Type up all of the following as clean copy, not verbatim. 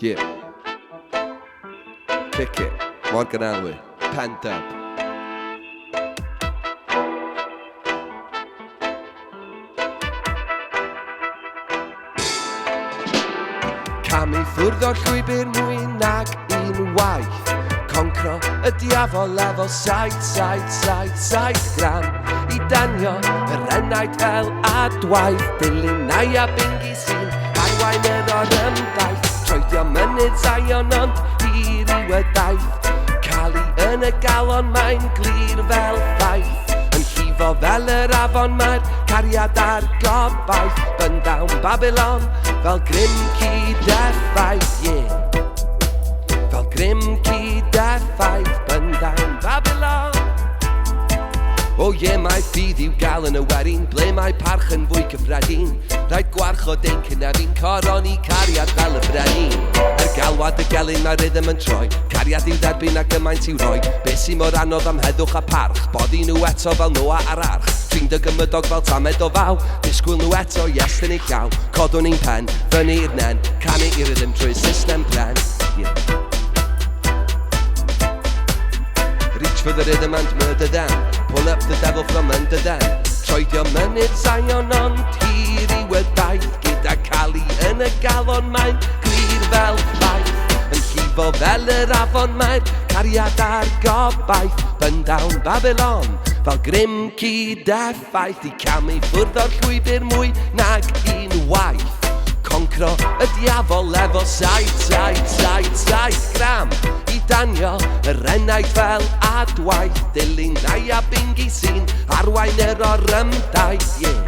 Yeah. Kick it. Morgan Elwy. Pent up. Cam I ffwrdd o'r llwybr mwy nag unwaith. Concro y diafol efo saith gram I danio yr enaid fel adwaith. Dilynau a bingi sy'n arwain yr o'r ymdaith. Troedio mynydd Zion ond hir I wedaith. Cali yn y galon mae'n glir fel ffaith. Yn llifo fel yr afon mae'r cariad ar gobaith. Byndawn Babylon fel grym cyd-effaith, yeah. Fel grym cyd-effaith, byndawn Babylon. O ie, mae ffydd i'w gael yn y werin, ble mae parch yn fwy cyffredin. Rhaid gwarch o dein cynefin, coroni cariad fel y brenin. Galwad y gelyn mae rhythm yn troi, cariad i'w dderbyn a gymaint i'w roi. Be sy'n mor anodd am heddwch a parch, boddi nhw eto fel Noa ar arch. Trin dy gymydog fel tamed o faw, disgwyl nhw eto, yes dyn ni llaw. Codwn ni'n pen, fyny i'r nen, canu i'r rhythm trwy system bren. Yeah. Reach for the rhythm and murder them, pull up the devil from under them. Troedio mynydd Zion ond hir I wedaith. Gyda cali yn y galon mae'n glir fel ffaith. Yn llifo fel yr afon mae'r cariad ar gobaith. Byndawn Babylon fel grym cyd-effaith. I camu ffwrdd o'r llwybr mwy nag unwaith. Concro y diafol efo saith gram I danio yr enaid fel adwaith. Dilynau a bingi sy'n arwain yr o'r ymdaith, yeah.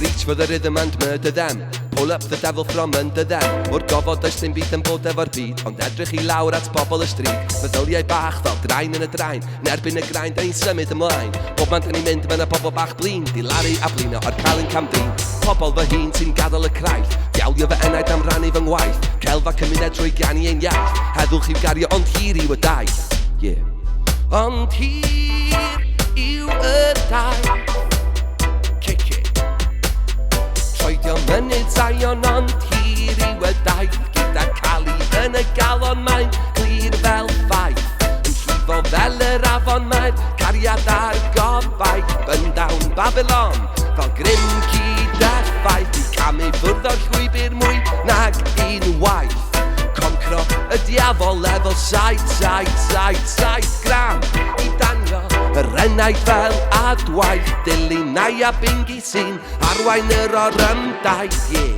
Reach for the rhythm and murder them, pull up the devil from under them. O'r gofod does dim byd yn bod efo'r byd, ond edrych I lawr at bobl y stryd. Meddyliau bach fel draen yn y draen, yn erbyn y graen da ni'n symud ymlaen. Bob man da ni'n mynd mewn y bobl bach blin, dilaru a blino o'r cael yn camdrin. Pobl fy hun sy'n gadael y craith, diawlio fy enaid am rannu fy ngwaith. Celfa cymuned trwy ganu ein iaith, heddwch i'w gario ond hir i'w y daith, yeah. Ond hir i'w y daith. Troedio mynydd Zion ond hir I wedaith. Gyda cali yn y galon mae'n glir fel ffaith. Yn llifo fel yr afon mae'r cariad ar gobaith. Byndawn Babylon fel grym cyd-effaith. I camu ffwrdd o'r llwybr mwy nag unwaith. Concro y diafol efo saith gram I danio yr enaid fel adwaith. Dilynau a bingi sy'n arwain yr o'r ymdaith, yeah.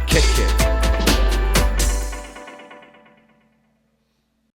Kick it.